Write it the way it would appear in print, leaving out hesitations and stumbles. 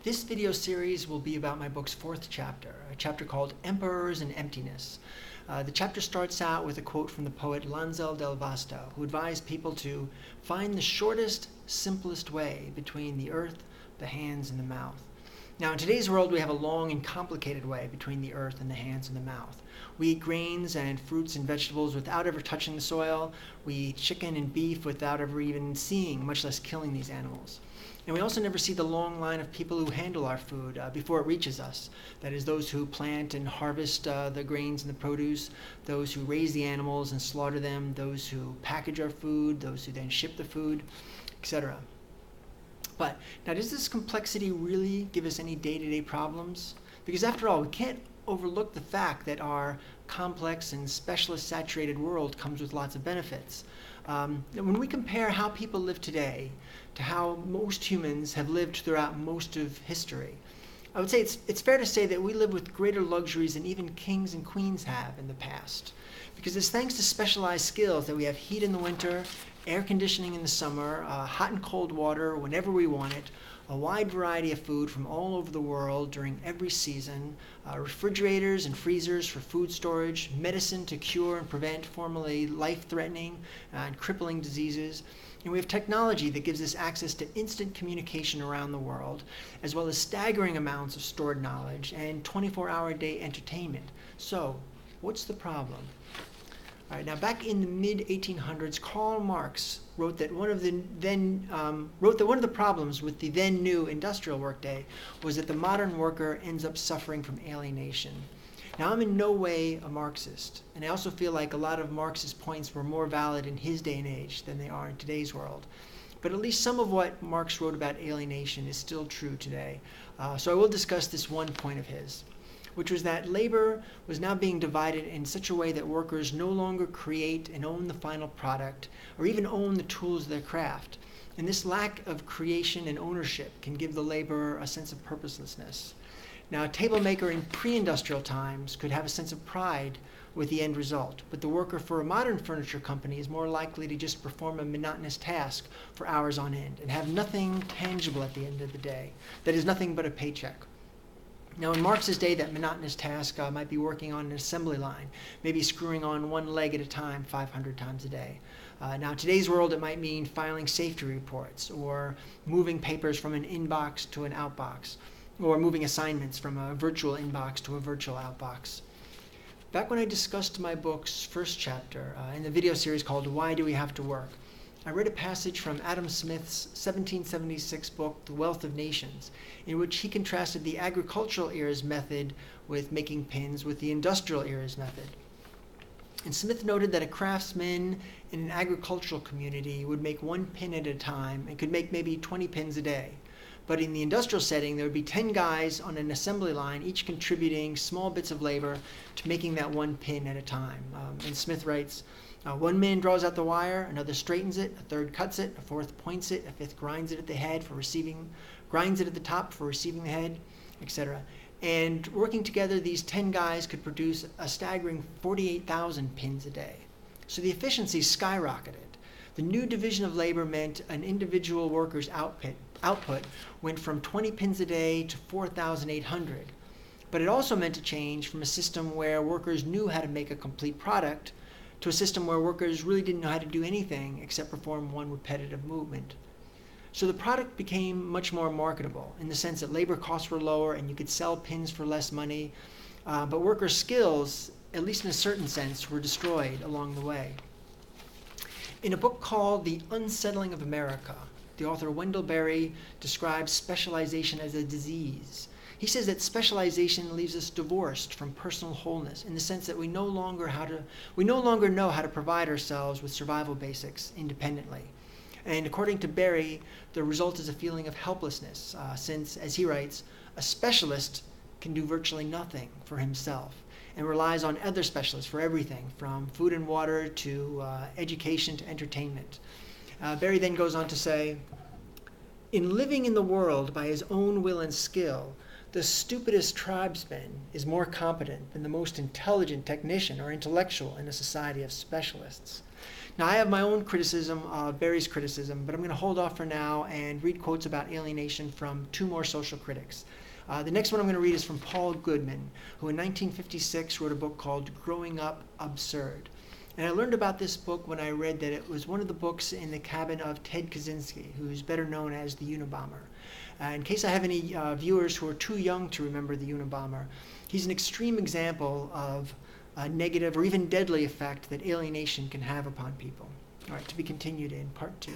This video series will be about my book's fourth chapter, a chapter called Emperors and Emptiness. The chapter starts out with a quote from the poet Lanzel del Vasto, who advised people to find the shortest, simplest way between the earth, the hands, and the mouth. Now, in today's world, we have a long and complicated way between the earth and the hands and the mouth. We eat grains and fruits and vegetables without ever touching the soil. We eat chicken and beef without ever even seeing, much less killing these animals. And we also never see the long line of people who handle our food before it reaches us. That is, those who plant and harvest the grains and the produce, those who raise the animals and slaughter them, those who package our food, those who then ship the food, etc. But now, does this complexity really give us any day-to-day problems? Because after all, we can't overlook the fact that our complex and specialist-saturated world comes with lots of benefits. When we compare how people live today to how most humans have lived throughout most of history, I would say it's fair to say that we live with greater luxuries than even kings and queens have in the past. Because it's thanks to specialized skills that we have heat in the winter, air conditioning in the summer, hot and cold water whenever we want it, a wide variety of food from all over the world during every season, refrigerators and freezers for food storage, medicine to cure and prevent formerly life-threatening and crippling diseases. And we have technology that gives us access to instant communication around the world, as well as staggering amounts of stored knowledge and 24-hour-a-day entertainment. So, what's the problem? All right, now back in the mid-1800s, Karl Marx wrote that one of the problems with the then new industrial workday was that the modern worker ends up suffering from alienation. Now, I'm in no way a Marxist, and I also feel like a lot of Marx's points were more valid in his day and age than they are in today's world. But at least some of what Marx wrote about alienation is still true today. So I will discuss this one point of his, which was that labor was now being divided in such a way that workers no longer create and own the final product, or even own the tools of their craft. And this lack of creation and ownership can give the laborer a sense of purposelessness. Now, a table maker in pre-industrial times could have a sense of pride with the end result, but the worker for a modern furniture company is more likely to just perform a monotonous task for hours on end and have nothing tangible at the end of the day. That is, nothing but a paycheck. Now, in Marx's day, that monotonous task might be working on an assembly line, maybe screwing on one leg at a time 500 times a day. Now, in today's world, it might mean filing safety reports, or moving papers from an inbox to an outbox, or moving assignments from a virtual inbox to a virtual outbox. Back when I discussed my book's first chapter in the video series called Why Do We Have to Work, I read a passage from Adam Smith's 1776 book, The Wealth of Nations, in which he contrasted the agricultural era's method with making pins with the industrial era's method. And Smith noted that a craftsman in an agricultural community would make one pin at a time and could make maybe 20 pins a day. But in the industrial setting, there would be 10 guys on an assembly line, each contributing small bits of labor to making that one pin at a time. And Smith writes, one man draws out the wire, another straightens it, a third cuts it, a fourth points it, a fifth grinds it at the head for receiving, grinds it at the top for receiving the head, etc. And working together, these 10 guys could produce a staggering 48,000 pins a day. So the efficiency skyrocketed. The new division of labor meant an individual worker's output went from 20 pins a day to 4,800. But it also meant a change from a system where workers knew how to make a complete product to a system where workers really didn't know how to do anything except perform one repetitive movement. So the product became much more marketable in the sense that labor costs were lower and you could sell pins for less money, but worker skills, at least in a certain sense, were destroyed along the way. In a book called The Unsettling of America, the author Wendell Berry describes specialization as a disease. He says that specialization leaves us divorced from personal wholeness in the sense that we no longer know how to provide ourselves with survival basics independently. And according to Berry, the result is a feeling of helplessness, since, as he writes, a specialist can do virtually nothing for himself and relies on other specialists for everything, from food and water to education to entertainment. Berry then goes on to say, in living in the world by his own will and skill, the stupidest tribesman is more competent than the most intelligent technician or intellectual in a society of specialists. Now, I have my own criticism, various criticism, but I'm going to hold off for now and read quotes about alienation from two more social critics. The next one I'm going to read is from Paul Goodman, who in 1956 wrote a book called Growing Up Absurd. And I learned about this book when I read that it was one of the books in the cabin of Ted Kaczynski, who's better known as the Unabomber. In case I have any viewers who are too young to remember the Unabomber, he's an extreme example of a negative or even deadly effect that alienation can have upon people. All right, to be continued in part 2.